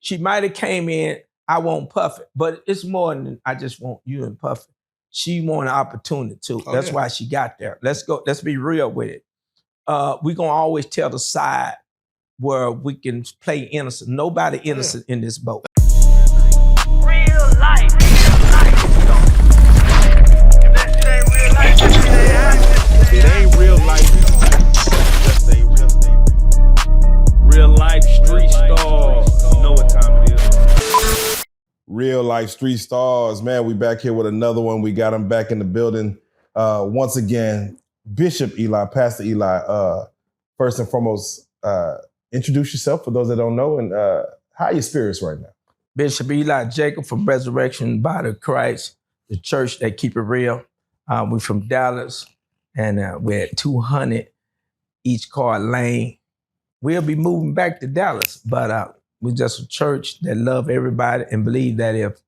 She might have came in, I want Puffy, but it's more than I just want you and Puffy. She want an opportunity too. That's why she got there. Let's be real with it. We're gonna always tell the side where we can play innocent. Nobody innocent in this boat. Real life. It ain't real life. Just ain't real life street stars. You know what time it is. Real life street stars, man. We back here with another one. We got him back in the building once again. Bishop Eli, Pastor Eli. First and foremost, introduce yourself for those that don't know, and how are your spirits right now? Bishop Eli Jacob from Resurrection Body of Christ, the church that keep it real. We're from Dallas, and we're at 200 East Car Lane. We'll be moving back to Dallas, but we're just a church that love everybody and believe that if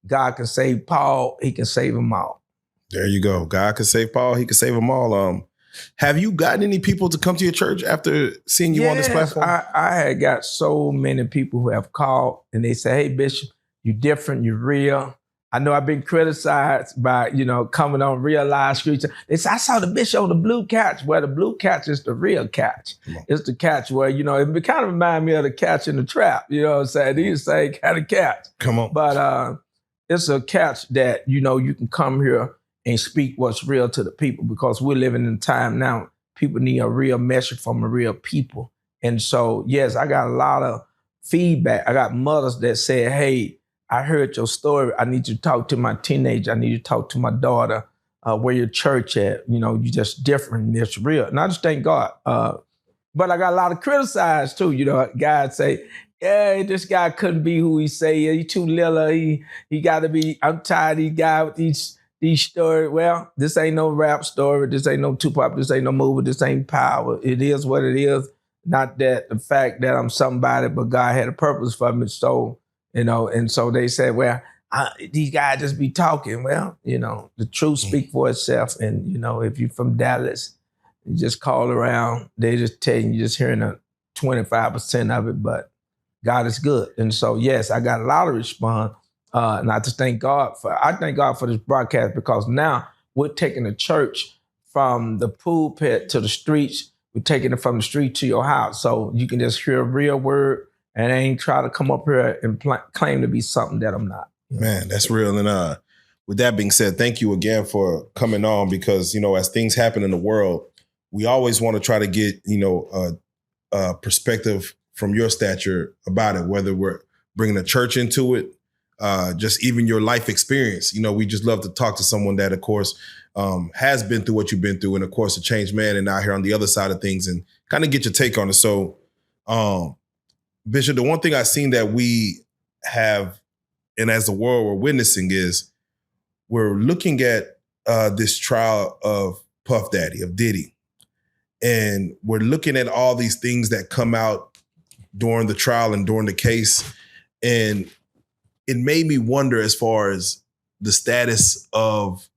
God can save Paul, he can save them all. There you go. God can save Paul, he can save them all. Have you gotten any people to come to your church after seeing you on this platform? I had got so many people who have called and they say, hey, Bishop, you different, you're real. I know I've been criticized by, coming on Reallyfe streets. They say, I saw the Bishop on the blue couch. Well, the blue couch is the real couch. It's the couch where, it kind of remind me of the couch in the trap. You know what I'm saying? These same kind of couch. Come on. But it's a couch that, you can come here and speak what's real to the people, because we're living in a time now, people need a real message from a real people. And so, yes, I got a lot of feedback. I got mothers that say, hey, I heard your story. I need you to talk to my teenager. I need you to talk to my daughter. Where your church at? You just different. It's real. And I just thank God. But I got a lot of criticized too. Guys say, yeah, this guy couldn't be who he say. He too little. He got to be. I'm tired of these guys with these stories. Well, this ain't no rap story. This ain't no Tupac. This ain't no movie. This ain't power. It is what it is. Not that the fact that I'm somebody, but God had a purpose for me. So. And so they said, well, these guys just be talking. Well, the truth speak for itself. And, if you're from Dallas, you just call around. They just tell you, you're just hearing 25% of it, but God is good. And so, yes, I got a lot of response. And I just thank God for this broadcast, because now we're taking the church from the pulpit to the streets. We're taking it from the street to your house. So you can just hear a real word. And I ain't try to come up here and claim to be something that I'm not. Man, that's real. And with that being said, thank you again for coming on, because, as things happen in the world, we always want to try to get, a perspective from your stature about it, whether we're bringing a church into it, just even your life experience. We just love to talk to someone that, of course, has been through what you've been through, and, of course, a changed man, and out here on the other side of things, and kind of get your take on it. So, Bishop, the one thing I've seen that we have, and as the world we're witnessing, is we're looking at this trial of Puff Daddy, of Diddy. And we're looking at all these things that come out during the trial and during the case. And it made me wonder, as far as the status of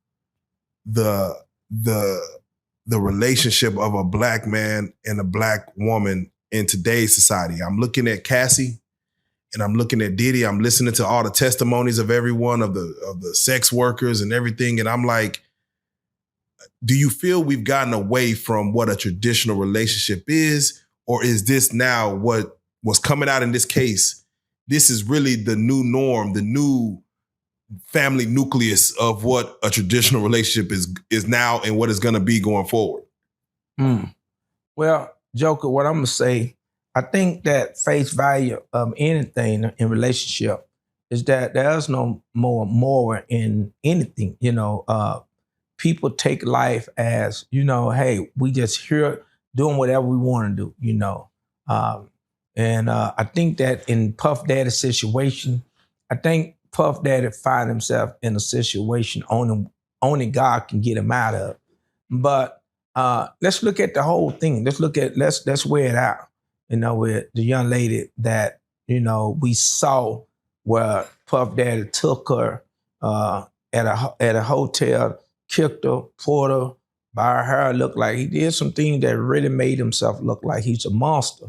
the relationship of a black man and a black woman in today's society. I'm looking at Cassie and I'm looking at Diddy. I'm listening to all the testimonies of everyone, of the sex workers and everything. And I'm like, do you feel we've gotten away from what a traditional relationship is? Or is this now what was coming out in this case? This is really the new norm, the new family nucleus of what a traditional relationship is now and what it's going to be going forward. Well, Joker, what I'm going to say, I think that face value of anything in relationship is that there's no more moral in anything. People take life as, hey, we just here doing whatever we want to do, And I think that in Puff Daddy's situation, I think Puff Daddy find himself in a situation only God can get him out of. But let's look at the whole thing. Let's weigh it out. With the young lady that, we saw where Puff Daddy took her at a hotel, kicked her, poured her by her hair. Looked like he did some things that really made himself look like he's a monster.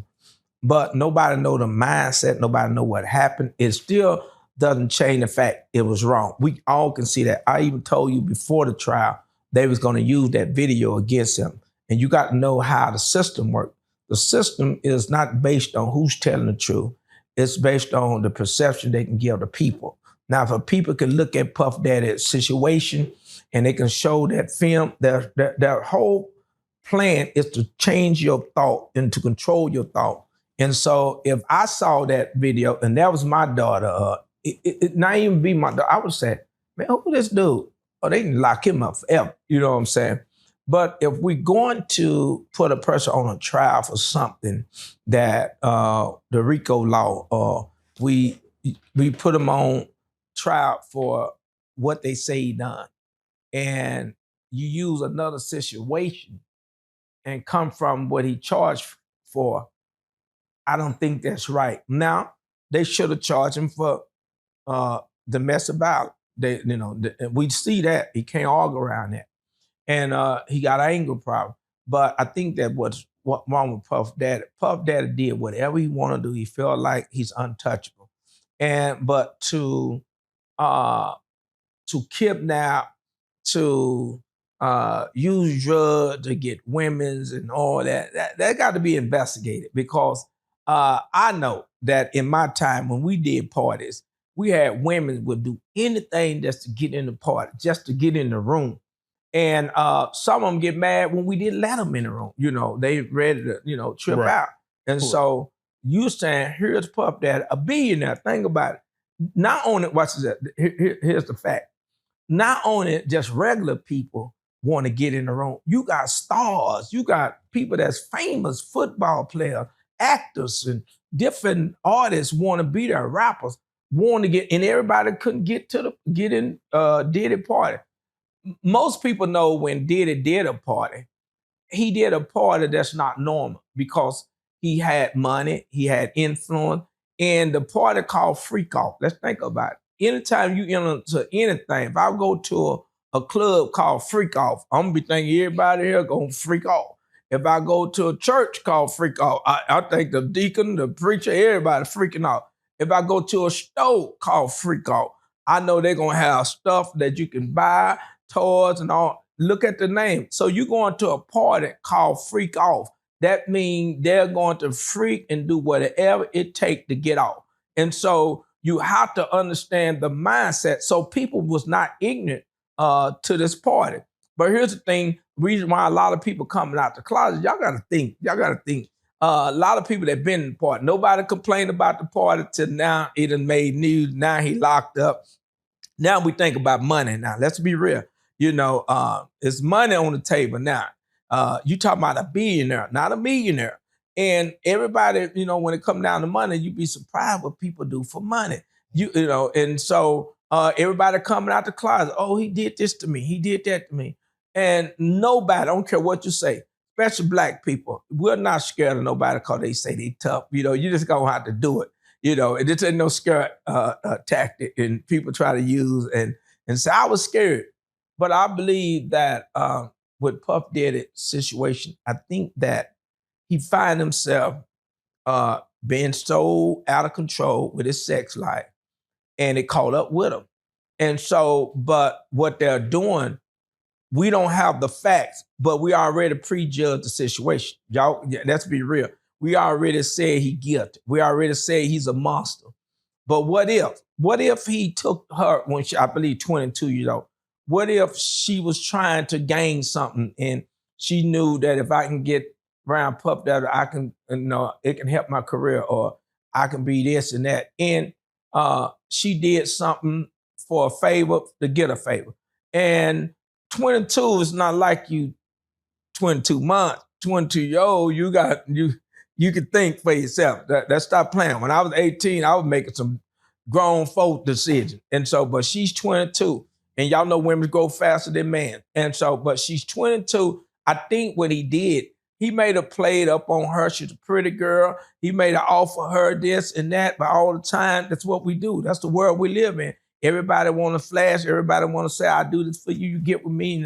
but nobody know the mindset, nobody know what happened. It still doesn't change the fact it was wrong. We all can see that. I even told you before the trial, they was gonna use that video against him. And you got to know how the system works. The system is not based on who's telling the truth. It's based on the perception they can give the people. Now, if people can look at Puff Daddy's situation and they can show that film, their whole plan is to change your thought and to control your thought. And so if I saw that video and that was my daughter, it not even be my daughter, I would say, man, who this dude? Oh, they can lock him up forever. You know what I'm saying? But if we're going to put a person on a trial for something that the RICO law, we put them on trial for what they say he done, and you use another situation and come from what he charged for, I don't think that's right. Now, they should have charged him for domestic violence. We see that. He can't argue around that. And he got an anger problem. But I think that what's wrong with Puff Daddy. Puff Daddy did whatever he wanted to do. He felt like he's untouchable. But to kidnap, to use drugs to get women's and all that got to be investigated, because I know that in my time when we did parties, we had women would do anything just to get in the party, just to get in the room. And some of them get mad when we didn't let them in the room. You know, they ready to, trip out. And so you saying, here's Puff Daddy, a billionaire. Think about it. Not only, watch this, here's the fact. Not only just regular people want to get in the room, you got stars, you got people that's famous, football players, actors, and different artists want to be there, rappers want to get, and everybody couldn't get in Diddy party. Most people know when Diddy did a party, he did a party that's not normal because he had money, he had influence, and the party called Freak Off. Let's think about it. Anytime you enter anything, if I go to a club called Freak Off, I'm gonna be thinking everybody here gonna freak off. If I go to a church called Freak Off, I think the deacon, the preacher, everybody freaking off. If I go to a store called Freak Off, I know they're gonna have stuff that you can buy, toys and all. Look at the name. So you're going to a party called Freak Off. That means they're going to freak and do whatever it takes to get off. And so you have to understand the mindset. So people was not ignorant to this party. But here's the thing, reason why a lot of people coming out the closet, y'all got to think. A lot of people that been in the party, nobody complained about the party till now. It done made news. Now he locked up. Now we think about money. Now, let's be real. It's money on the table now. You talking about a billionaire, not a millionaire. And everybody, when it comes down to money, you'd be surprised what people do for money. And so everybody coming out the closet, oh, he did this to me, he did that to me. And nobody, I don't care what you say, especially black people, we're not scared of nobody because they say they tough. You just gonna have to do it. And this ain't no scare tactic and people try to use and say, I was scared. But I believe that with Puff Daddy's situation, I think that he find himself being so out of control with his sex life, and it caught up with him. And so, but what they're doing, we don't have the facts, but we already prejudged the situation. Y'all, let's be real. We already said he guilty. We already said he's a monster. But what if? What if he took her when she, I believe, 22 years old? What if she was trying to gain something and she knew that if I can get around Puff Daddy, I can, it can help my career, or I can be this and that. And she did something for a favor to get a favor. And 22 is not like you 22 months, 22-year-old, you can think for yourself. Let's stop playing. When I was 18, I was making some grown folk decisions. And so, but she's 22. And y'all know women grow faster than men. And so, but she's 22. I think what he did, he made a play up on her. She's a pretty girl. He made an offer her this and that, but all the time, that's what we do. That's the world we live in. Everybody want to flash. Everybody want to say, I do this for you. You get with me.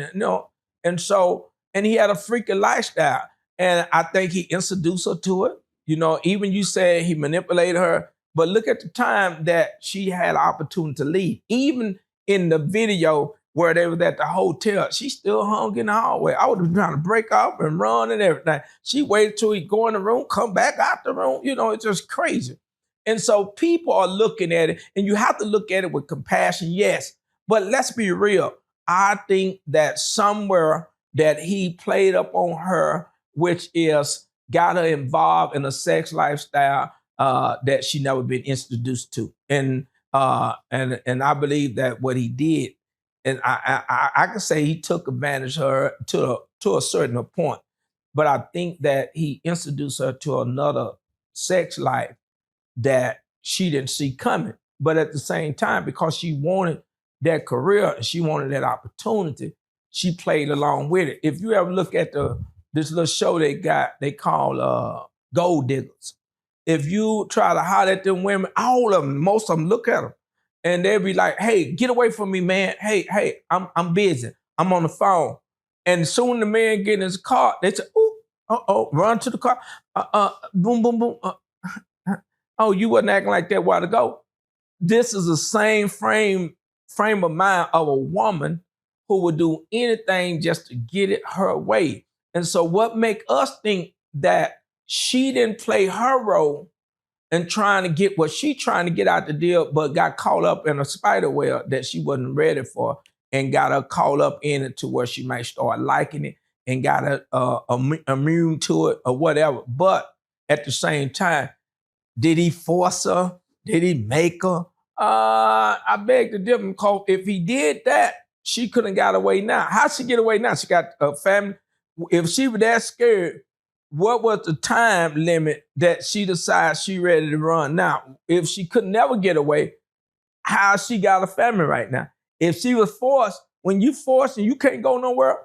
And so, and he had a freaking lifestyle. And I think he introduced her to it. You know, even you said he manipulated her, but look at the time that she had opportunity to leave. Even in the video where they was at the hotel, she still hung in the hallway. I would have been trying to break up and run and everything. She waited till he go in the room, come back out the room. You know, it's just crazy. And so people are looking at it, and you have to look at it with compassion, yes. But let's be real. I think that somewhere that he played up on her, which is got her involved in a sex lifestyle that she never been introduced to. And I believe that what he did, and I can say he took advantage of her to a certain point, but I think that he introduced her to another sex life that she didn't see coming. But at the same time, because she wanted that career and she wanted that opportunity, she played along with it. If you ever look at this little show they call Gold Diggers, if you try to holler at them women, all of them, most of them look at them, and they'll be like, "Hey, get away from me, man. Hey, I'm busy. I'm on the phone." And soon the man get in his car, they say, "Ooh, run to the car. Boom, boom, boom. Oh, you wasn't acting like that a while ago." This is the same frame of mind of a woman who would do anything just to get it her way. And so what make us think that she didn't play her role in trying to get what she trying to get out the deal, but got caught up in a spider web that she wasn't ready for, and got her caught up in it to where she might start liking it and got her immune to it or whatever. But at the same time, did he force her? Did he make her? I beg to differ, because if he did that, she couldn't have got away now. How'd she get away now? She got a family. If she was that scared, what was the time limit that she decided she ready to run now? If she could never get away, how she got a family right now? If she was forced, when you forced and you can't go nowhere,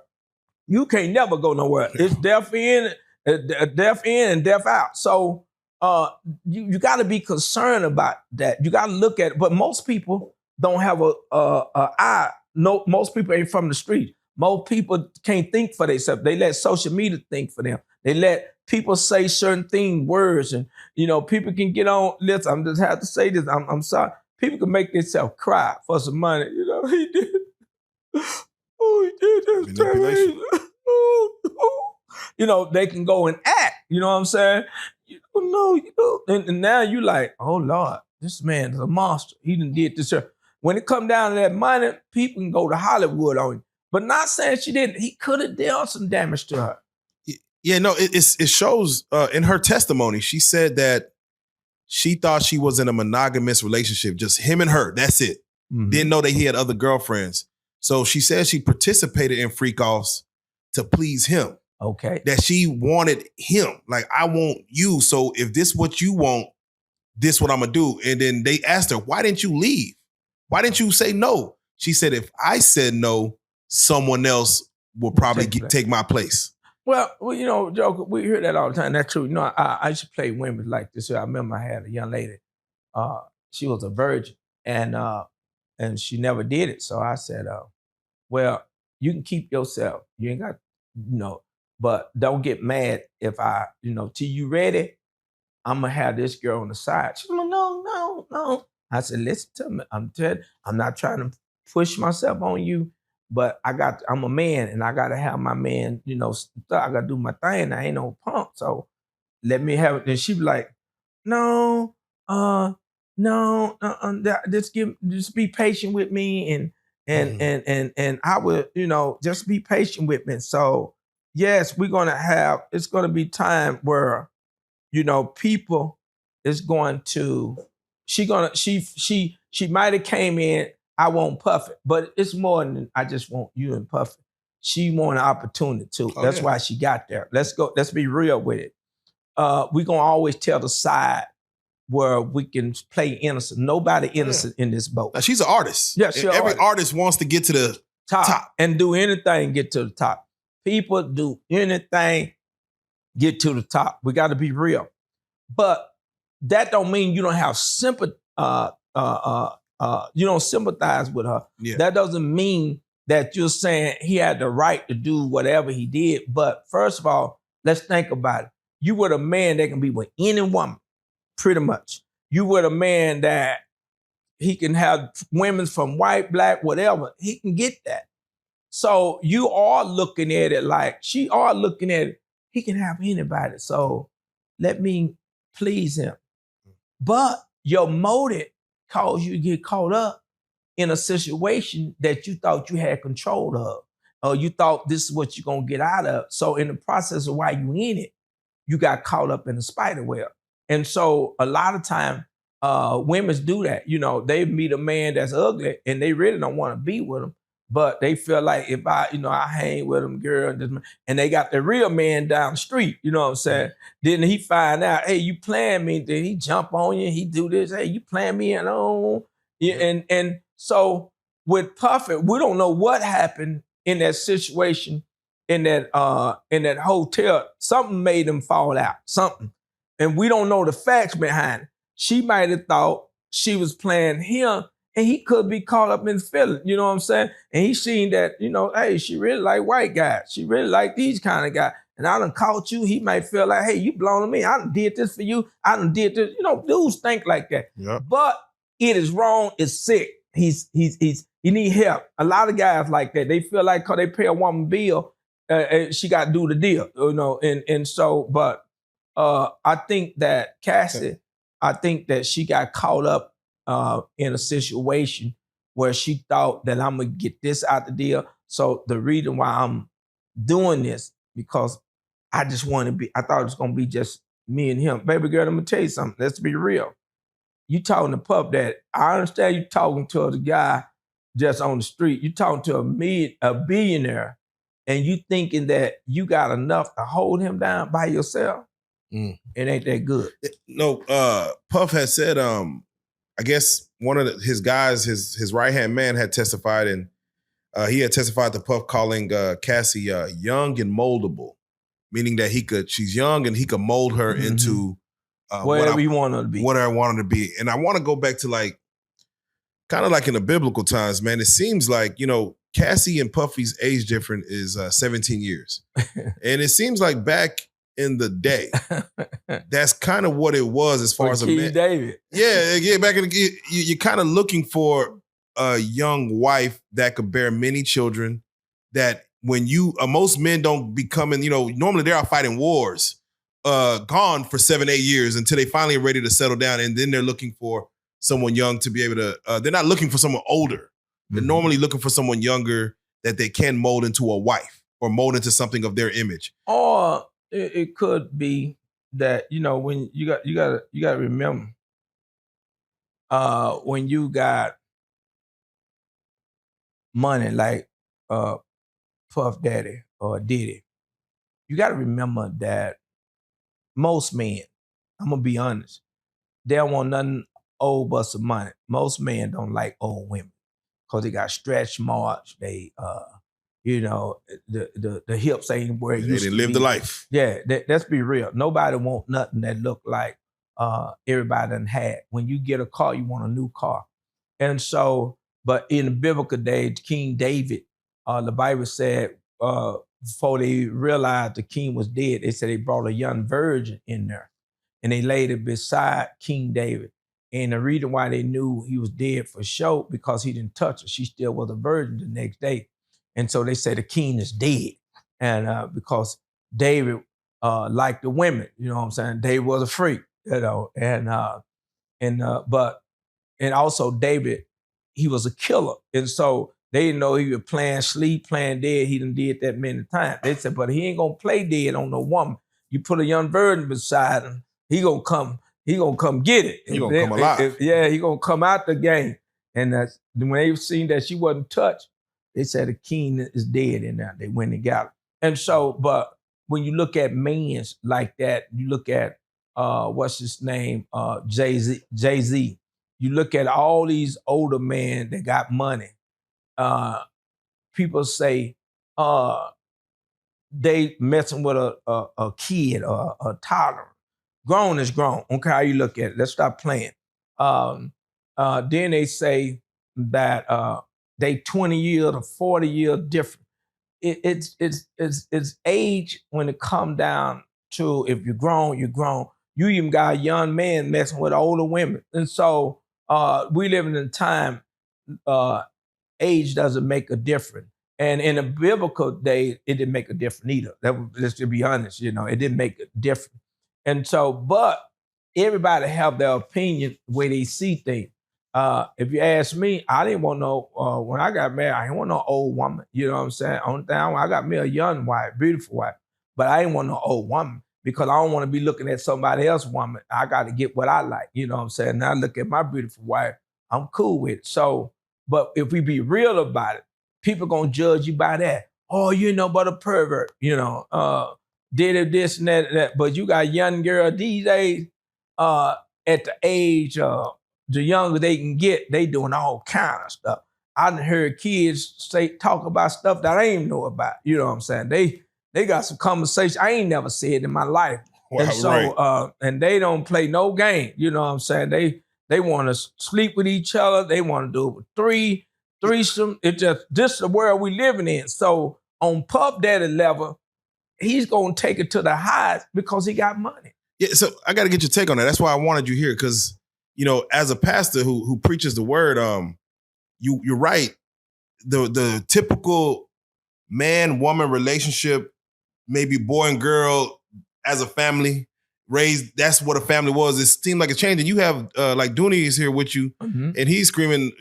you can't never go nowhere. It's death in and death out. So you got to be concerned about that. You got to look at it. But most people don't have a eye. No, most people ain't from the street. Most people can't think for themselves. They let social media think for them. They let people say certain things, words, and people can get on. Listen, I'm just have to say this. I'm sorry. People can make themselves cry for some money. He did. Oh, he did this. Manipulation. They can go and act. You know what I'm saying? And now you like, oh Lord, this man is a monster. He done did this. When it come down to that money, people can go to Hollywood on him. But not saying she didn't. He could have done some damage to her. Yeah, no, it shows in her testimony. She said that she thought she was in a monogamous relationship, just him and her. That's it. Mm-hmm. Didn't know that he had other girlfriends. So she said she participated in freak-offs to please him. Okay. That she wanted him. Like, I want you. So if this what you want, this what I'm going to do. And then they asked her, why didn't you leave? Why didn't you say no? She said, if I said no, someone else will probably take my place. Well, Joker, we hear that all the time. That's true. I used to play women like this. I remember I had a young lady. She was a virgin, and she never did it. So I said, well, you can keep yourself. You ain't got, but don't get mad if I, till you ready, I'm going to have this girl on the side. She's like, no. I said, listen to me. I'm not trying to push myself on you, but I'm a man, and I got to have my man, I got to do my thing. I ain't no punk. So let me have it. And she be like, no, just be patient with me. And I would, just be patient with me. So yes, it's going to be time where, people is going to, she might have came in, I won't puff it, but it's more than I just want you and puff it. She want an opportunity too. That's why she got there. Let's be real with it. We're going to always tell the side where we can play innocent. Nobody innocent in this boat. Now, she's an artist. Yeah, she's every artist wants to get to the top. And do anything, get to the top. People do anything, get to the top. We got to be real. But that don't mean you don't have sympathy. You don't sympathize with her. Yeah. That doesn't mean that you're saying he had the right to do whatever he did. But first of all, let's think about it. You with a man that can be with any woman, pretty much. You with a man that he can have women from white, black, whatever. He can get that. So you are looking at it like, she are looking at it, he can have anybody. So let me please him. But your motive caused you to get caught up in a situation that you thought you had control of, or you thought this is what you're going to get out of. So in the process of why you in it, you got caught up in the spider web. And so a lot of time, women do that. You know, they meet a man that's ugly and they really don't want to be with him, but they feel like if I hang with him, girl, and they got the real man down the street, you know what I'm saying? Then he find out, hey, you playing me, then he jump on you, he do this, hey, you playing me and on. Yeah, and so with Puffy, we don't know what happened in that situation in that hotel. Something made him fall out, something. And we don't know the facts behind it. She might have thought she was playing him, and he could be caught up in feeling, you know what I'm saying? And he seen that, hey, she really like white guys. She really like these kind of guys. And I done caught you. He might feel like, hey, you blowing me. I done did this for you. I done did this. Dudes think like that. Yep. But it is wrong. It's sick. He need help. A lot of guys like that. They feel like, cause they pay a woman bill, she got to do the deal, and so, but I think that Cassie, I think that she got caught up in a situation where she thought that I'm going to get this out the deal. So the reason why I'm doing this, because I just want to be, I thought it was going to be just me and him. Baby girl, I'm going to tell you something. Let's be real. You talking to Puff Daddy. I understand you talking to a guy just on the street. You talking to a billionaire, and you thinking that you got enough to hold him down by yourself. It ain't that good. No, Puff had said, I guess one of his guys, his right-hand man had testified, and he had testified to Puff calling Cassie young and moldable, meaning that she's young and he could mold her into whatever you want her to be. Whatever I want her to be. And I want to go back to kind of like in the biblical times, man. It seems like, Cassie and Puffy's age difference is 17 years. And it seems like back in the day, that's kind of what it was as far as a man. David. Yeah, back in the you're kind of looking for a young wife that could bear many children, that when most men don't be coming, normally they're out fighting wars, gone for 7-8 years until they finally are ready to settle down. And then they're looking for someone young to be able to, they're not looking for someone older. They're normally looking for someone younger that they can mold into a wife or mold into something of their image. Or it could be that, when you got to remember, when you got money like Puff Daddy or Diddy, you got to remember that most men, I'm going to be honest, they don't want nothing old but some money. Most men don't like old women because they got stretch marks. They, the hips ain't where it used to be. They live the life. Yeah, let's be real. Nobody want nothing that look like everybody done had. When you get a car, you want a new car. And so, but in the biblical days, King David, the Bible said, before they realized the king was dead, they said they brought a young virgin in there and they laid it beside King David. And the reason why they knew he was dead for sure, because he didn't touch her. She still was a virgin the next day. And so they said the king is dead. And because David liked the women, you know what I'm saying? David was a freak, and also David, he was a killer. And so they didn't know he was playing sleep, playing dead. He done did that many times. They said, but he ain't gonna play dead on no woman. You put a young virgin beside him, he gonna come get it. He gonna come alive. He gonna come out the game. And when they seen that she wasn't touched, they said the king is dead in there. They went and got her. And so, but when you look at men like that, you look at what's his name, Jay-Z. You look at all these older men that got money. People say they messing with a kid or a toddler. Grown is grown. Okay, how you look at it. Let's stop playing. Then they say that they 20 years or 40 years different. It's age when it come down to if you're grown, you're grown. You even got a young man messing with older women. And so we live in a time, age doesn't make a difference. And in a biblical day, it didn't make a difference either. Let's just be honest, it didn't make a difference. And so, but everybody have their opinion where they see things. If you ask me, I didn't want no, when I got married, I didn't want no old woman. You know what I'm saying? Only thing I got me a young wife, beautiful wife, but I didn't want no old woman because I don't want to be looking at somebody else's woman. I got to get what I like. You know what I'm saying? Now I look at my beautiful wife, I'm cool with it. So, but if we be real about it, people gonna judge you by that. Oh, you know, but a pervert, did it this and that and that. But you got young girl these days, at the age the younger they can get, they doing all kind of stuff. I done heard kids talk about stuff that I ain't know about. You know what I'm saying? They got some conversation I ain't never said in my life. Wow, and so right. And they don't play no game. You know what I'm saying? They want to sleep with each other. They want to do it with threesome. It's just this is the world we living in. So on Puff Daddy level, he's gonna take it to the highs because he got money. Yeah, so I got to get your take on that. That's why I wanted you here because as a pastor who preaches the word, you're right. The typical man-woman relationship, maybe boy and girl as a family raised. That's what a family was. It seemed like a change. And you have like Dooney is here with you, and he's screaming.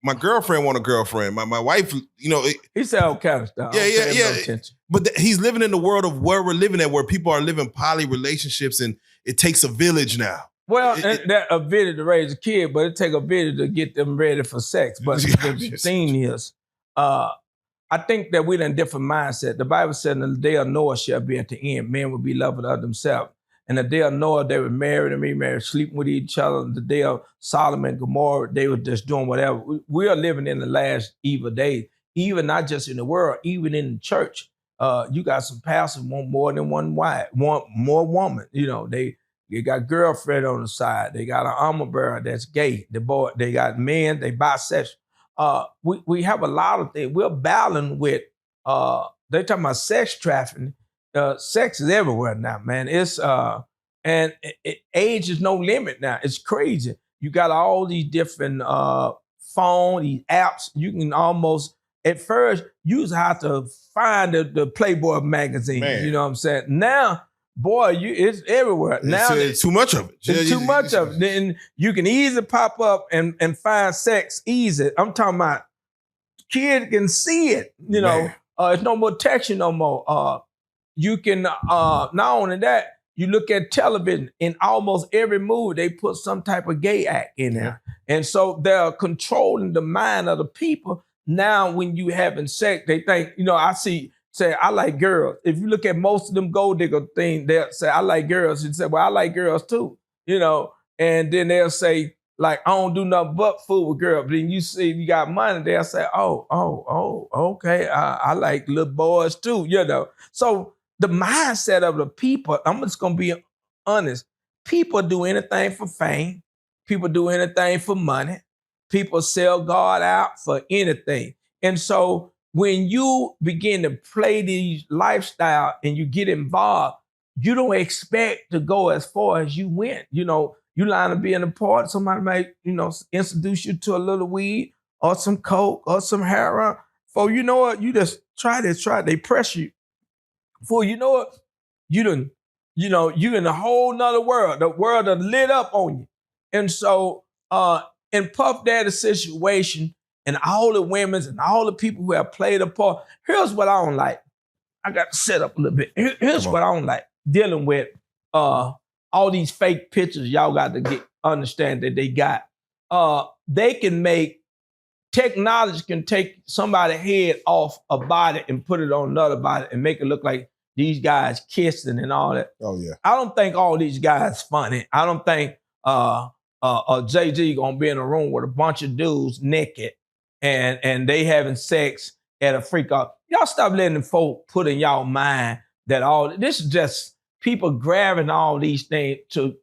My girlfriend want a girlfriend. My wife, he said all kind of stuff. Yeah. But he's living in the world of where we're living at, where people are living poly relationships, and it takes a village now. Well, that a village to raise a kid, but it take a village to get them ready for sex. But the thing is, I think that we're in a different mindset. The Bible said, in the day of Noah shall be at the end. Men will be lovers of themselves. And the day of Noah, they were married and remarried, sleeping with each other. The day of Solomon and Gomorrah, they were just doing whatever. We are living in the last evil days, even not just in the world, even in the church. You got some pastors want more than one wife, want more woman. They got girlfriend on the side. They got an armor bearer that's gay. They got men, they bisexual. We have a lot of things. We're battling with, they talking about sex trafficking. Sex is everywhere now, man. It's and age is no limit now. It's crazy. You got all these different phone, these apps. You can almost at first you used to have to find the Playboy magazine. Man. You know what I'm saying? Now, boy, it's everywhere. Now it's too much of it. It's too much of it. Then you can easily pop up and find sex easy. I'm talking about kids can see it. It's no more texting no more. You can, not only that, you look at television, in almost every movie, they put some type of gay act in there. And so they're controlling the mind of the people. Now, when you having sex, they think, say, I like girls. If you look at most of them gold digger thing, they'll say, I like girls. You say, well, I like girls too, and then they'll say, like, I don't do nothing but fool with girls. But then you see, if you got money, they'll say, oh, okay, I like little boys too, So the mindset of the people, I'm just going to be honest, people do anything for fame. People do anything for money. People sell God out for anything. And so when you begin to play these lifestyle and you get involved, you don't expect to go as far as you went. You line to be in a party, somebody might, introduce you to a little weed or some coke or some heroin. For you know what, you just try, they pressure you. For you know what, you in a whole nother world. The world that lit up on you. And so in Puff Daddy's situation, and all the women's and all the people who have played a part, here's what I don't like. I got to set up a little bit. Here's what I don't like. Dealing with all these fake pictures y'all got to understand that they got. They can make, technology can take somebody's head off a body and put it on another body and make it look like these guys kissing and all that. Oh, yeah. I don't think all these guys funny. I don't think Jay-Z gonna be in a room with a bunch of dudes naked and they having sex at a freak off. Y'all stop letting folk put in y'all mind that all this is just people grabbing all these things to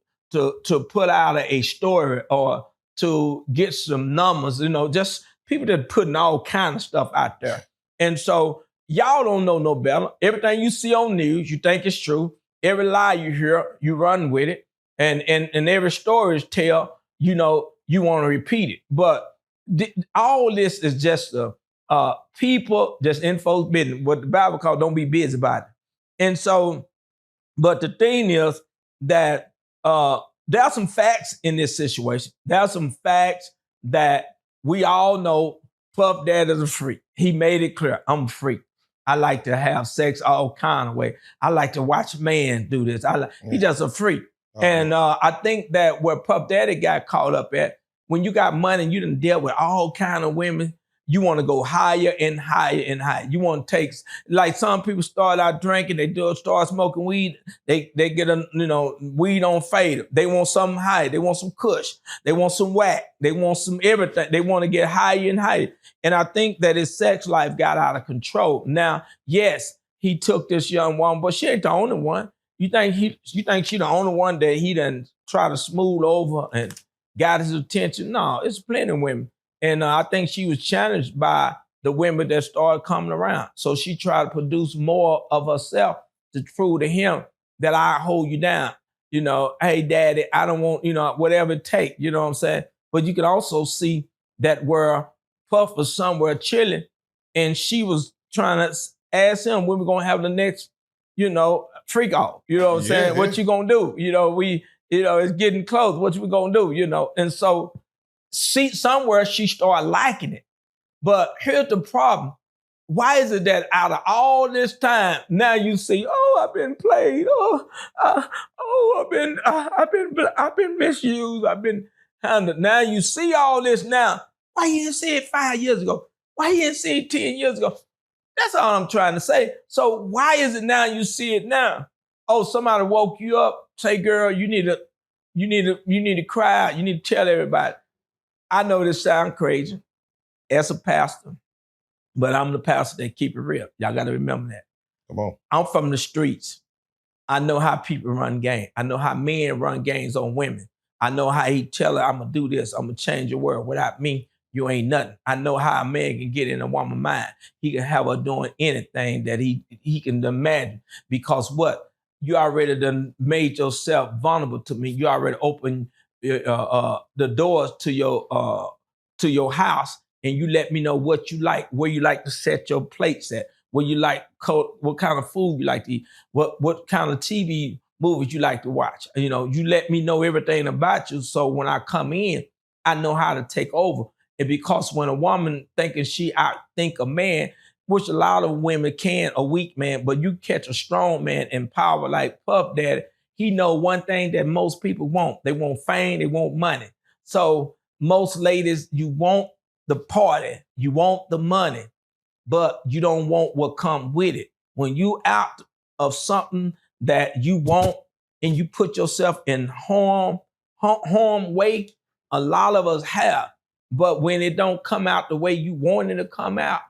put out a story or to get some numbers, just people that putting all kind of stuff out there. And so y'all don't know no better. Everything you see on news, you think it's true. every lie you hear, you run with it. And every story is tell, you know, you want to repeat it. But all this is just people just in folks' business. What the Bible calls don't be busy about it. And so, but the thing is that there are some facts in this situation. There are some facts that we all know Puff Daddy is a freak. He made it clear, I'm a freak. I like to have sex all kind of way. I like to watch men do this. He's just a freak. And I think that where Puff Daddy got caught up at, when you got money and you done dealt with all kind of women, you want to go higher and higher and higher. You want to take, like some people start out drinking, they start smoking weed, they get a, you know, weed on fade. They want something high. They want some kush. They want some whack. They want some everything. They want to get higher and higher. And I think that his sex life got out of control. Now, yes, he took this young woman, but she ain't the only one. You think she the only one that he done try to smooth over and got his attention? No, it's plenty of women. And I think she was challenged by the women that started coming around. So she tried to produce more of herself to prove to him that I hold you down. You know, hey, daddy, I don't want, you know, whatever it take, you know what I'm saying? But you can also see that where Puff was somewhere chilling and she was trying to ask him when we're going to have the next, you know, freak off. You know what I'm saying? What you going to do? You know, it's getting close. What you going to do? You know? And so, see, somewhere she started liking it. But here's the problem. Why is it that out of all this time, now you see, oh, I've been played. I've been misused. I've been handled. Now you see all this now. Why you didn't see it 5 years ago? Why you didn't see it 10 years ago? That's all I'm trying to say. So why is it now you see it now? Oh, somebody woke you up. Say, girl, you need to cry. You need to tell everybody. I know this sounds crazy as a pastor, but I'm the pastor that keep it real. Y'all got to remember that. Come on. I'm from the streets. I know how people run games. I know how men run games on women. I know how he tell her, I'm going to do this. I'm going to change your world. Without me, you ain't nothing. I know how a man can get in a woman's mind. He can have her doing anything that he can imagine. Because what? You already done made yourself vulnerable to me. You already opened the doors to your house, and you let me know what you like, where you like to set your plates at, where you like, what kind of food you like to eat, what kind of TV movies you like to watch. You know, you let me know everything about you, so when I come in, I know how to take over. And because when a woman thinking she outthink a man, which a lot of women can, a weak man, but you catch a strong man in power like Puff Daddy, he know one thing that most people want. They want fame, they want money. So most ladies, you want the party, you want the money, but you don't want what come with it. When you out of something that you want and you put yourself in harm way, a lot of us have. But when it don't come out the way you want it to come out,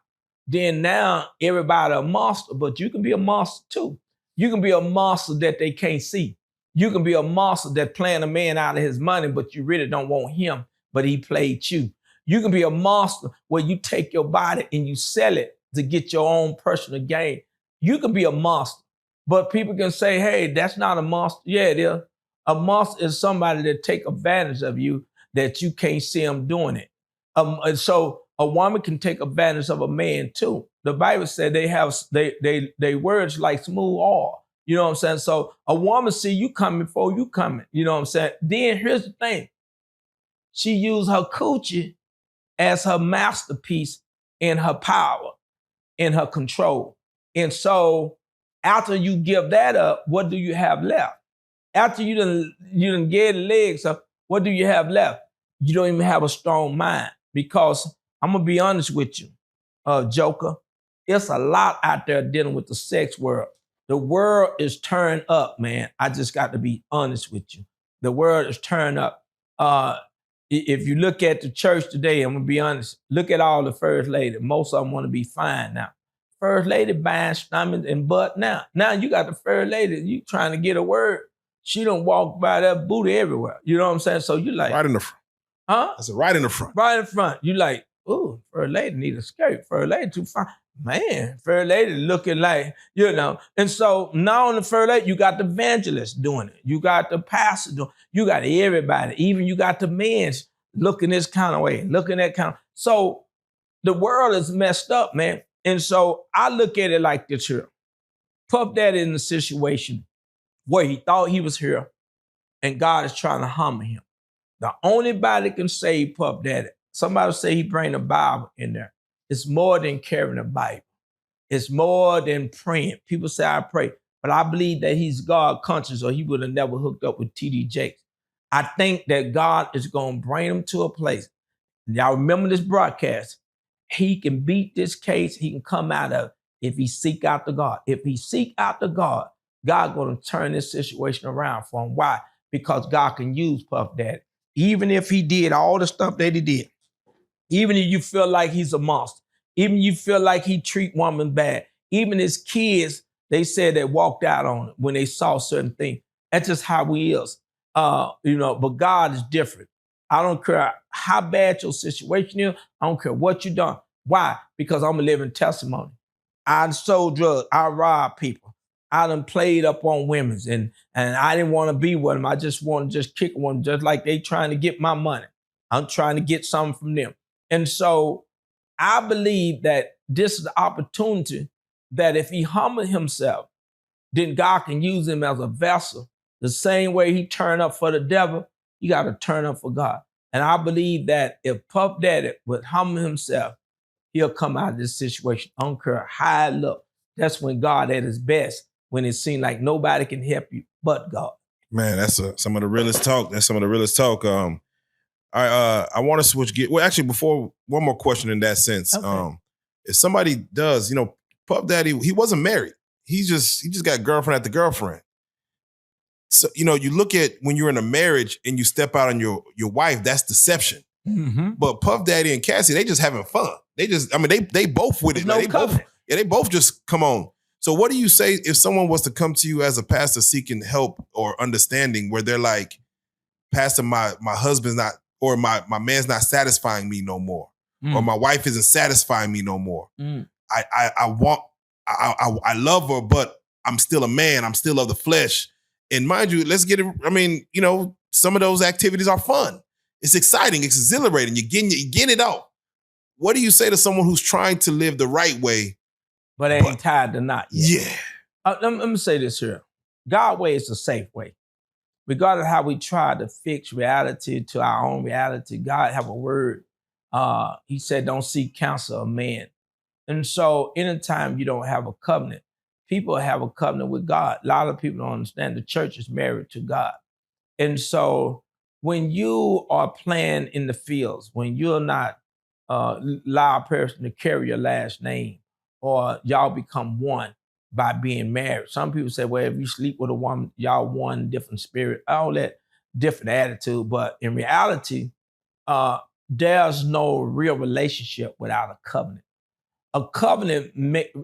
then now everybody a monster, but you can be a monster too. You can be a monster that they can't see. You can be a monster that playing a man out of his money, but you really don't want him, but he played you. You can be a monster where you take your body and you sell it to get your own personal gain. You can be a monster, but people can say, hey, that's not a monster. Yeah, it is. A monster is somebody that take advantage of you that you can't see them doing it. And so a woman can take advantage of a man too. The Bible said they words like smooth oil. You know what I'm saying? So a woman see you coming before you coming. You know what I'm saying? Then here's the thing. She used her coochie as her masterpiece in her power, in her control. And so after you give that up, what do you have left? After you done get legs up, what do you have left? You don't even have a strong mind. Because I'm going to be honest with you, Joker, it's a lot out there dealing with the sex world. The world is turned up, man. I just got to be honest with you. The world is turned up. If you look at the church today, I'm going to be honest, look at all the first ladies. Most of them want to be fine now. First lady buying stomach and butt now. Now you got the first lady, you trying to get a word. She don't walk by that booty everywhere. You know what I'm saying? So you like. Right in the front. Huh? I said right in the front. Right in front. You like, ooh, first lady need a skirt. First lady too fine. Man, first lady looking like, And so now on the first lady, you got the evangelist doing it. You got the pastor doing it. You got everybody. Even you got the men looking this kind of way, looking that kind of. So the world is messed up, man. And so I look at it like this here. Puff Daddy in a situation where he thought he was here and God is trying to humble him. The only body can save Puff Daddy. Somebody say he bring the Bible in there. It's more than carrying a Bible. It's more than praying. People say I pray, but I believe that he's God conscious or he would have never hooked up with T.D. Jakes. I think that God is going to bring him to a place. Y'all remember this broadcast. He can beat this case. He can come out of it if he seek out the God. If he seek out the God, God going to turn this situation around for him. Why? Because God can use Puff Daddy. Even if he did all the stuff that he did, even if you feel like he's a monster, even if you feel like he treat women bad, even his kids, they said they walked out on it when they saw certain things. That's just how he is. But God is different. I don't care how bad your situation is. I don't care what you done. Why? Because I'm a living testimony. I sold drugs. I robbed people. I done played up on women's and I didn't want to be with them. I just want to just kick one just like they trying to get my money. I'm trying to get something from them. And so I believe that this is the opportunity that if he humble himself, then God can use him as a vessel. The same way he turned up for the devil, you got to turn up for God. And I believe that if Puff Daddy would humble himself, he'll come out of this situation. I don't care how it look. That's when God at his best, when it seems like nobody can help you but God. Man, that's some of the realest talk. That's some of the realest talk. I want to switch gears. Well, actually, before one more question in that sense. Okay. If somebody does, Puff Daddy, he wasn't married. He just got girlfriend after girlfriend. So, you look at when you're in a marriage and you step out on your wife, that's deception. Mm-hmm. But Puff Daddy and Cassie, they just having fun. They just, they both with it. There's no they both just come on. So what do you say if someone was to come to you as a pastor seeking help or understanding where they're like, Pastor, my husband's not, or my man's not satisfying me no more, or my wife isn't satisfying me no more. I love her, but I'm still a man. I'm still of the flesh. And mind you, let's get it. I mean, some of those activities are fun. It's exciting. It's exhilarating. You get it out. What do you say to someone who's trying to live the right way, but ain't tied to not yet? Yeah. Let me say this here. God's way is the safe way. Regardless of how we try to fix reality to our own reality, God have a word. He said, don't seek counsel of man. And so anytime you don't have a covenant, people have a covenant with God. A lot of people don't understand the church is married to God. And so when you are playing in the fields, when you're not allow a person to carry your last name, or y'all become one by being married. Some people say, well, if you sleep with a woman, y'all one, different spirit, all that different attitude. But in reality, there's no real relationship without a covenant. A covenant,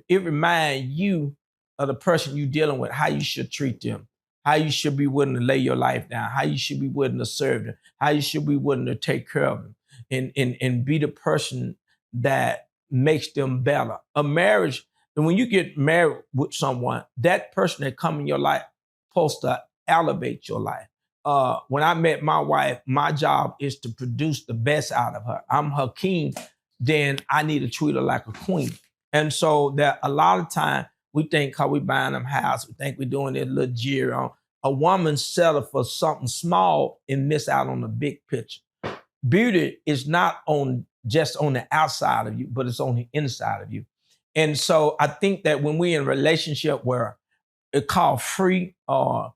it reminds you of the person you're dealing with, how you should treat them, how you should be willing to lay your life down, how you should be willing to serve them, how you should be willing to take care of them, and be the person that makes them better. A marriage, and when you get married with someone, that person that come in your life supposed to elevate your life. When I met my wife, my job is to produce the best out of her. I'm her king, then I need to treat her like a queen. And so that a lot of time we think how we buying them house, we think we're doing this little jeer on. A woman settle for something small and miss out on the big picture. Beauty is not just on the outside of you, but it's on the inside of you. And so I think that when we're in a relationship where it's called free or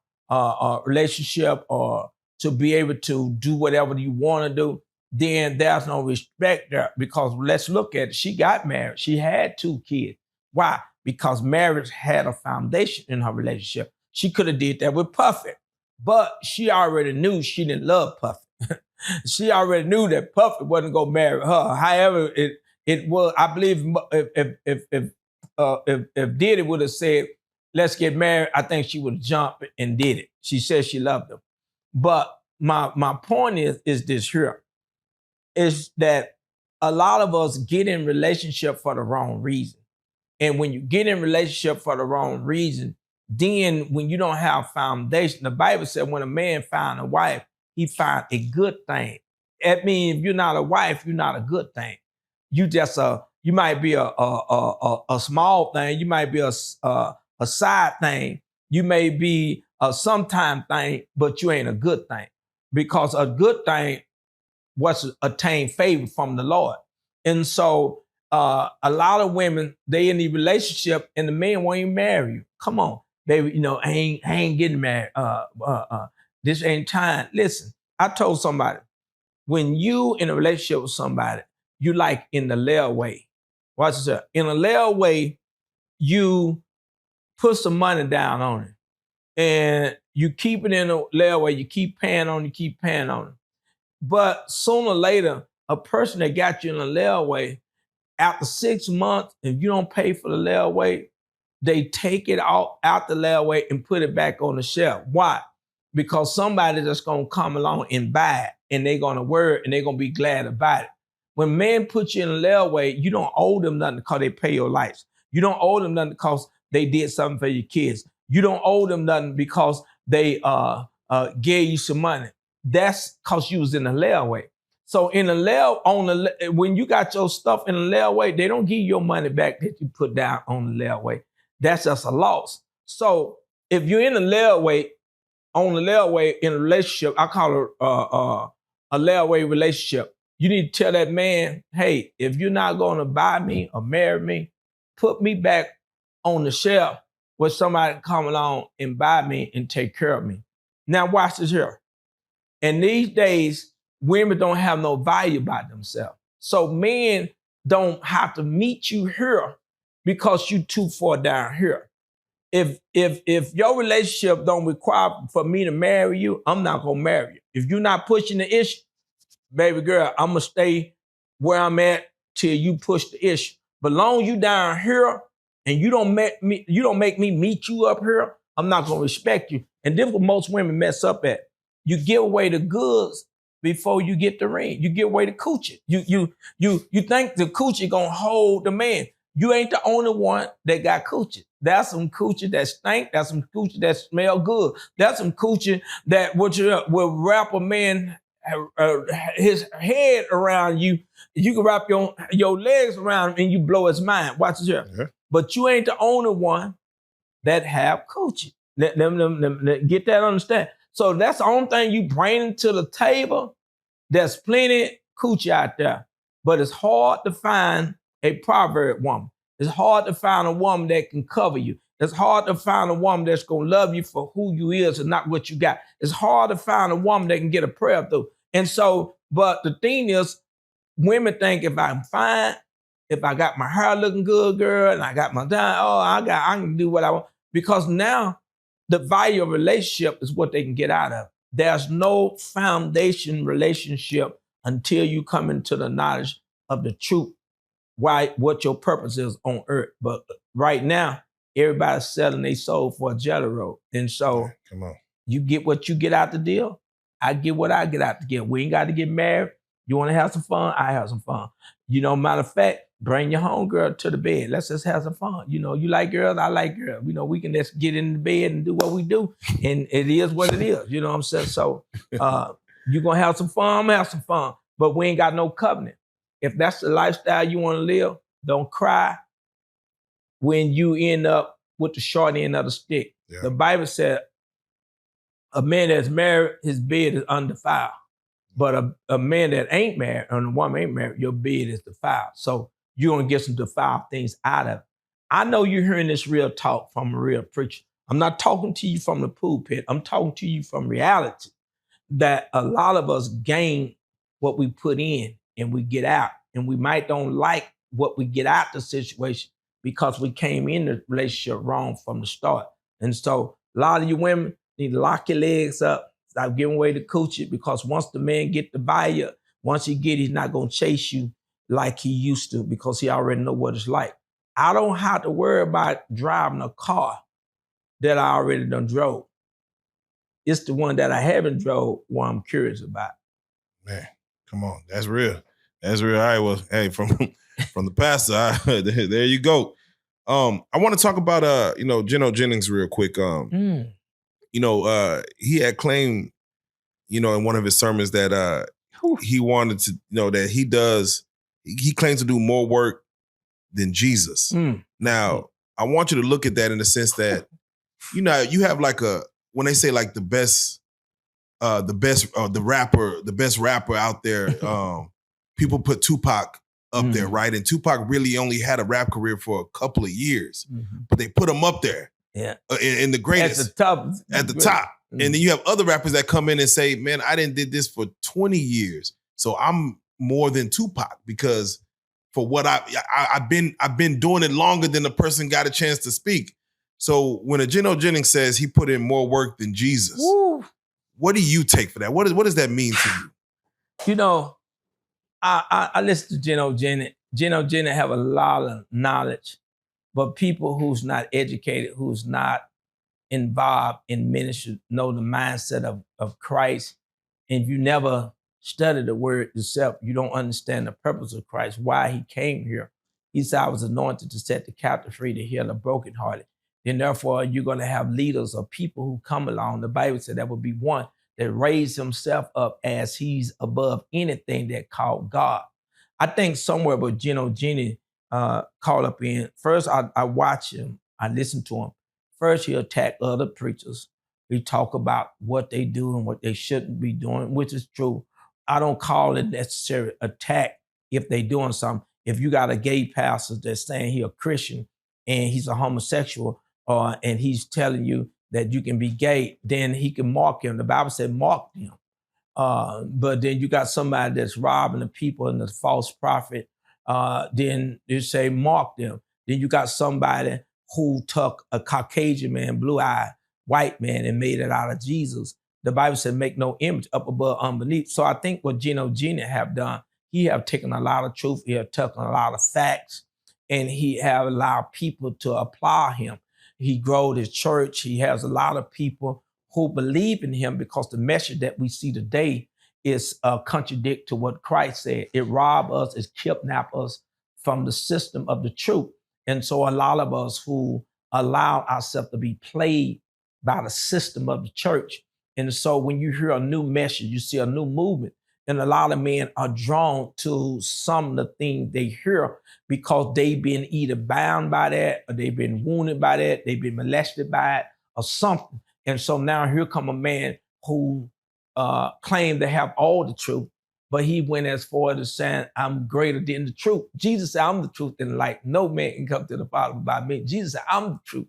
relationship, or to be able to do whatever you want to do, then there's no respect there. Because let's look at it. She got married. She had 2 kids. Why? Because marriage had a foundation in her relationship. She could have did that with Puffy, but she already knew she didn't love Puffy. She already knew that Puffy wasn't gonna marry her. However, it was. I believe if Diddy would have said, "Let's get married," I think she would have jumped and did it. She said she loved him. But my point is this here, is that a lot of us get in relationship for the wrong reason. And when you get in a relationship for the wrong reason, then when you don't have foundation, the Bible said when a man find a wife, he find a good thing. That means if you're not a wife, you're not a good thing. You just you might be a small thing. You might be a side thing. You may be a sometime thing, but you ain't a good thing. Because a good thing was attain favor from the Lord. And so a lot of women, they in the relationship and the man won't even marry you. Come on, baby, you know, I ain't getting married. This ain't time. Listen, I told somebody, when you in a relationship with somebody, you like in the layaway. Watch this. In a layaway, you put some money down on it. And you keep it in a layaway, you keep paying on it. But sooner or later, a person that got you in a layaway, after 6 months, if you don't pay for the layaway, they take it out the layaway and put it back on the shelf. Why? Because somebody that's going to come along and buy it, and they're going to wear it, and they're going to be glad about it. When men put you in a layaway, you don't owe them nothing because they pay your lights. You don't owe them nothing because they did something for your kids. You don't owe them nothing because they gave you some money. That's because you was in a layaway. So in a when you got your stuff in a layaway, they don't give you your money back that you put down on the layaway. That's just a loss. So if you're in a layaway, in a relationship, I call it a layaway relationship. You need to tell that man, hey, if you're not going to buy me or marry me, put me back on the shelf where somebody can come along and buy me and take care of me. Now watch this here. And these days, women don't have no value about themselves. So men don't have to meet you here because you too far down here. If your relationship don't require for me to marry you, I'm not gonna marry you. If you're not pushing the issue, baby girl, I'm gonna stay where I'm at till you push the issue. But long you down here and you don't make me meet you up here, I'm not gonna respect you. And this is what most women mess up at. You give away the goods before you get the ring. You give away the coochie. You think the coochie gonna hold the man. You ain't the only one that got coochie. That's some coochie that stink. That's some coochie that smell good. That's some coochie that will wrap a man his head around you. You can wrap your legs around him and you blow his mind. Watch this here. Yeah. But you ain't the only one that have coochie. Let them get that understand. So that's the only thing you bring to the table. There's plenty coochie out there, but it's hard to find a proverb woman. It's hard to find a woman that can cover you. It's hard to find a woman that's gonna love you for who you is and not what you got. It's hard to find a woman that can get a prayer through. And so, but the thing is, women think if I'm fine, if I got my hair looking good, girl, and I got my I can do what I want. Because now the value of a relationship is what they can get out of. There's no foundation relationship until you come into the knowledge of the truth, what your purpose is on earth. But right now, everybody's selling their soul for a jelly roll. And so come on. You get what you get out the deal. I get what I get out the deal. We ain't got to get married. You want to have some fun? I have some fun. You know, matter of fact, bring your homegirl to the bed. Let's just have some fun. You know, you like girls, I like girls. You know, we can just get in the bed and do what we do. And it is what it is. You know what I'm saying? So you're going to have some fun, I'm going to have some fun. But we ain't got no covenant. If that's the lifestyle you want to live, don't cry when you end up with the short end of the stick. Yeah. The Bible said a man that's married, his bed is undefiled. But a man that ain't married, and a woman ain't married, your bed is defiled. So you're going to get some defiled things out of it. I know you're hearing this real talk from a real preacher. I'm not talking to you from the pulpit. I'm talking to you from reality, that a lot of us gain what we put in and we get out. And we might don't like what we get out the situation because we came in the relationship wrong from the start. And so a lot of you women need to lock your legs up. Stop giving away the coochie, because once the man get the buyer, once he get, he's not gonna chase you like he used to, because he already know what it's like. I don't have to worry about driving a car that I already done drove. It's the one that I haven't drove what I'm curious about. Man, come on, that's real. That's real. All right, well, hey, from the pastor, there you go. I want to talk about Gino Jennings real quick. He had claimed, in one of his sermons that he wanted to, that he claims to do more work than Jesus. Now, I want you to look at that in the sense that, you have like when they say like the best rapper out there, people put Tupac up there, right? And Tupac really only had a rap career for a couple of years, but they put him up there. Yeah. In the greatest. At the top. And then you have other rappers that come in and say, man, I did this for 20 years. So I'm more than Tupac because for what I've been doing it longer than the person got a chance to speak. So when a Gino Jennings says he put in more work than Jesus, what do you take for that? What does that mean to you? I listen to Gino Jennings. Gino Jennings have a lot of knowledge, but people who's not educated, who's not involved in ministry, know the mindset of Christ. And if you never study the word yourself, you don't understand the purpose of Christ, why he came here. He said, I was anointed to set the captive free, to heal the brokenhearted. Then therefore, you're going to have leaders or people who come along. The Bible said that would be one that raised himself up as he's above anything that called God. I think somewhere but Gino Jennings called up in. First, I watch him. I listen to him. First, he attack other preachers. He talk about what they do and what they shouldn't be doing, which is true. I don't call it necessary attack if they doing something. If you got a gay pastor that's saying he a Christian and he's a homosexual, and he's telling you that you can be gay, then he can mark him. The Bible said mark him. But then you got somebody that's robbing the people and the false prophet, then you say mark them. Then you got somebody who took a Caucasian man, blue-eyed white man, and made it out of Jesus. The Bible said make no image up above, underneath. So I think what Gino Jennings have done, he have taken a lot of truth, he have taken a lot of facts, and he have allowed people to apply him. He growed his church. He has a lot of people who believe in him because the message that we see today is contradict to what Christ said. It rob us, it kidnap us from the system of the truth. And so a lot of us who allow ourselves to be played by the system of the church. And so when you hear a new message, you see a new movement, and a lot of men are drawn to some of the things they hear because they've been either bound by that, or they've been wounded by that, they've been molested by it, or something. And so now here come a man who claimed to have all the truth, but he went as far as saying, I'm greater than the truth. Jesus said, I'm the truth and the light. No man can come to the Father by me. Jesus said, I'm the truth.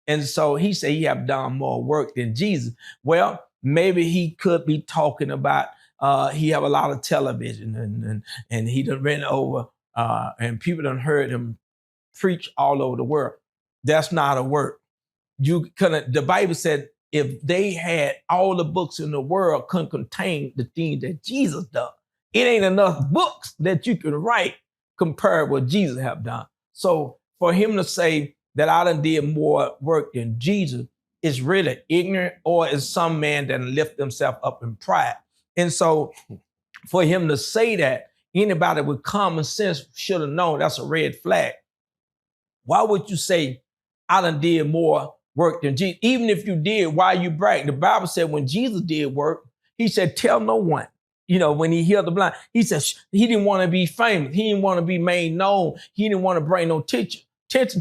And so he said he have done more work than Jesus. Well, maybe he could be talking about he have a lot of television and he done ran over and people done heard him preach all over the world. That's not a work. The Bible said if they had all the books in the world couldn't contain the things that Jesus done. It ain't enough books that you can write compared with what Jesus have done. So for him to say that I done did more work than Jesus is really ignorant, or is some man that lift himself up in pride. And so for him to say that, anybody with common sense should have known that's a red flag. Why would you say I done did more work than Jesus? Even if you did, why you brag? The Bible said when Jesus did work, he said, tell no one. When he healed the blind, he said he didn't want to be famous. He didn't want to be made known. He didn't want to bring no attention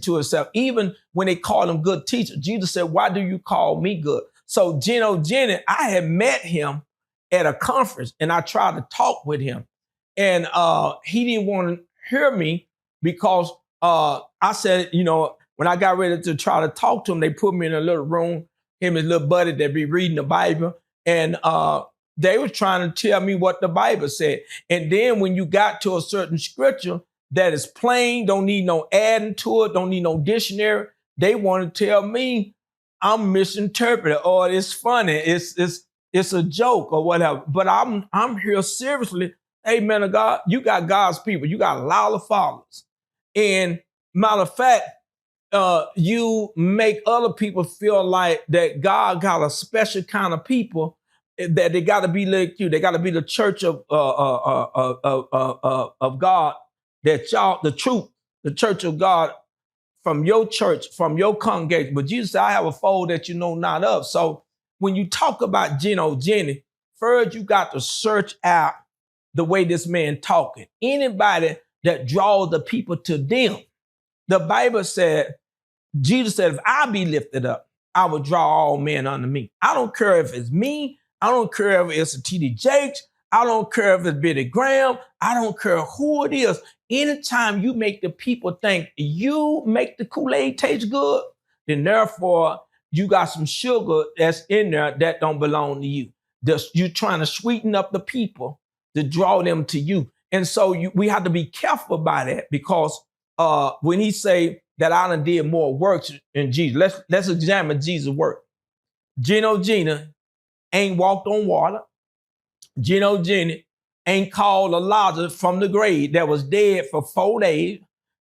to himself. Even when they called him good teacher, Jesus said, why do you call me good? So Gino Jennings, I had met him at a conference and I tried to talk with him. And he didn't want to hear me because I said, when I got ready to try to talk to him, they put me in a little room, him and his little buddy that be reading the Bible. And they were trying to tell me what the Bible said. And then when you got to a certain scripture that is plain, don't need no adding to it, don't need no dictionary, they want to tell me I'm misinterpreted or it's funny, it's a joke or whatever. But I'm here seriously. Hey, man of God, you got God's people. You got a lot of followers. And matter of fact, you make other people feel like that God got a special kind of people that they got to be like you. They got to be the church of God. That y'all, the truth, the church of God from your church, from your congregation. But Jesus said, I have a fold that you know not of. So when you talk about Gino, Jenny, first you got to search out the way this man talking. Anybody that draws the people to them. The Bible said, Jesus said, if I be lifted up, I will draw all men unto me. I don't care if it's me. I don't care if it's a T.D. Jakes. I don't care if it's Billy Graham. I don't care who it is. Anytime you make the people think you make the Kool-Aid taste good, then therefore you got some sugar that's in there that don't belong to you. You're trying to sweeten up the people to draw them to you. And so we have to be careful about that, because when he say that I done did more works in Jesus, let's examine Jesus' work. Gina ain't walked on water. Gino Jenny ain't called Elijah from the grave that was dead for 4 days.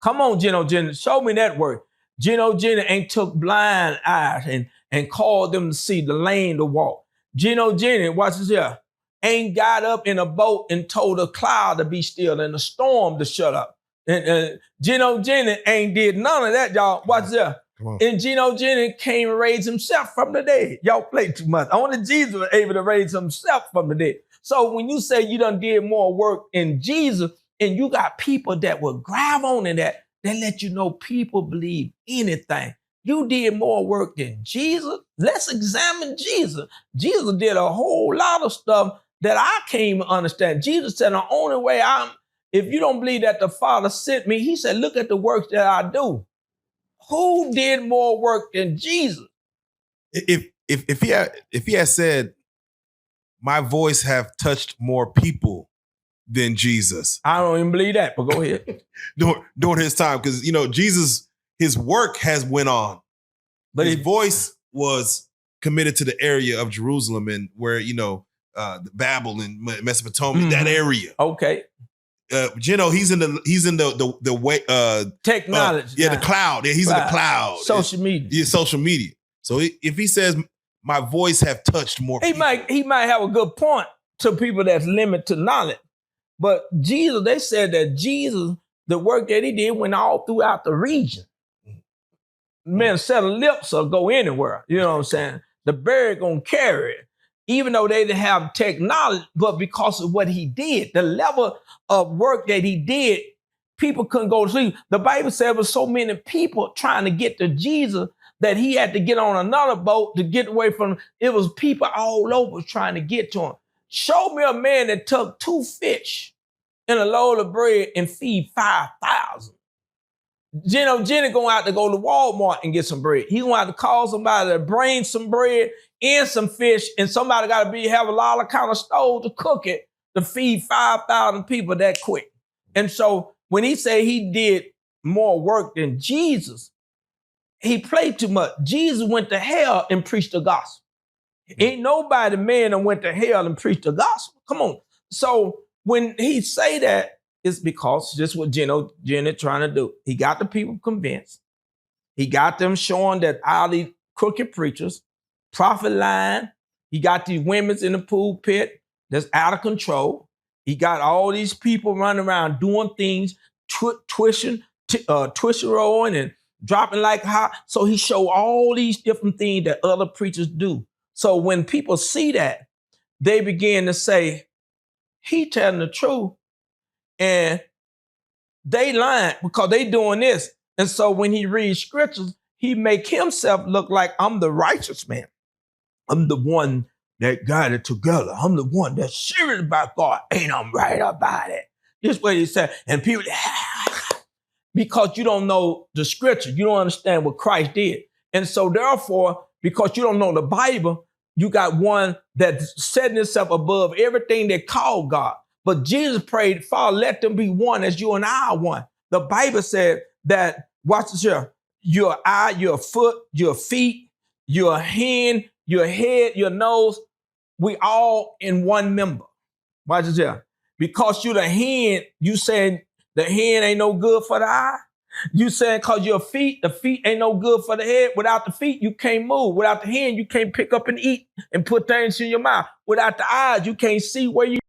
Come on, Gino Jenny, show me that work. Gino Jenny ain't took blind eyes and called them to see, the lame to walk. Gino Jenny, watch this here, ain't got up in a boat and told a cloud to be still and a storm to shut up. And Gino Jenny ain't did none of that, y'all. Watch this. And Gino Jennings came and raised himself from the dead. Y'all play too much. Only Jesus was able to raise himself from the dead. So when you say you done did more work in Jesus, and you got people that will grab on in that let you know people believe anything. You did more work than Jesus. Let's examine Jesus. Jesus did a whole lot of stuff that I can't even understand. Jesus said, the only way if you don't believe that the Father sent me, he said, look at the works that I do. Who did more work than Jesus? If he had said, my voice have touched more people than Jesus, I don't even believe that, but go ahead. during his time, because Jesus, his work has went on, but his voice was committed to the area of Jerusalem and where the Babel and Mesopotamia, that area. Okay. Gino, he's in the way technology. The cloud. Yeah, he's in the cloud. Social media. Yeah, social media. So if he says my voice have touched more people, he might have a good point to people that's limited to knowledge. But Jesus, they said that Jesus, the work that he did went all throughout the region. Man, set of lips or go anywhere. You know what I'm saying? The bird gonna carry it. Even though they didn't have technology, but because of what he did, the level of work that he did, people couldn't go to sleep. The Bible said there was so many people trying to get to Jesus that he had to get on another boat to get away from him. It was people all over trying to get to him. Show me a man that took 2 fish and a load of bread and feed 5,000. Gino Jenny going out to go to Walmart and get some bread. He going out to call somebody to bring some bread and some fish, and somebody got to have a lot of kind of stove to cook it to feed 5,000 people that quick. And so when he say he did more work than Jesus, he played too much. Jesus went to hell and preached the gospel. Ain't nobody man that went to hell and preached the gospel. Come on. So when he say that, it's because just what Gino Jenny trying to do. He got the people convinced. He got them showing that all these crooked preachers, prophet lying. He got these women in the pulpit that's out of control. He got all these people running around doing things, twishing rolling and dropping like hot. So he showed all these different things that other preachers do. So when people see that, they begin to say, he telling the truth. And they lying because they doing this. And so when he reads scriptures, he make himself look like I'm the righteous man. I'm the one that got it together. I'm the one that's serious about God. Ain't I'm right about it. This way he said. And people, because you don't know the scripture, you don't understand what Christ did. And so therefore, because you don't know the Bible, you got one that's setting itself above everything they call God. But Jesus prayed, Father, let them be one as you and I are one. The Bible said that, watch this here, your eye, your foot, your feet, your hand, your head, your nose, we all in one member. Watch this here. Because you're the hand, you saying the hand ain't no good for the eye? You saying because your feet, the feet ain't no good for the head? Without the feet, you can't move. Without the hand, you can't pick up and eat and put things in your mouth. Without the eyes, you can't see where you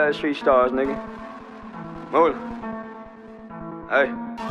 Reallyfe Street Starz, nigga. Move. Hey.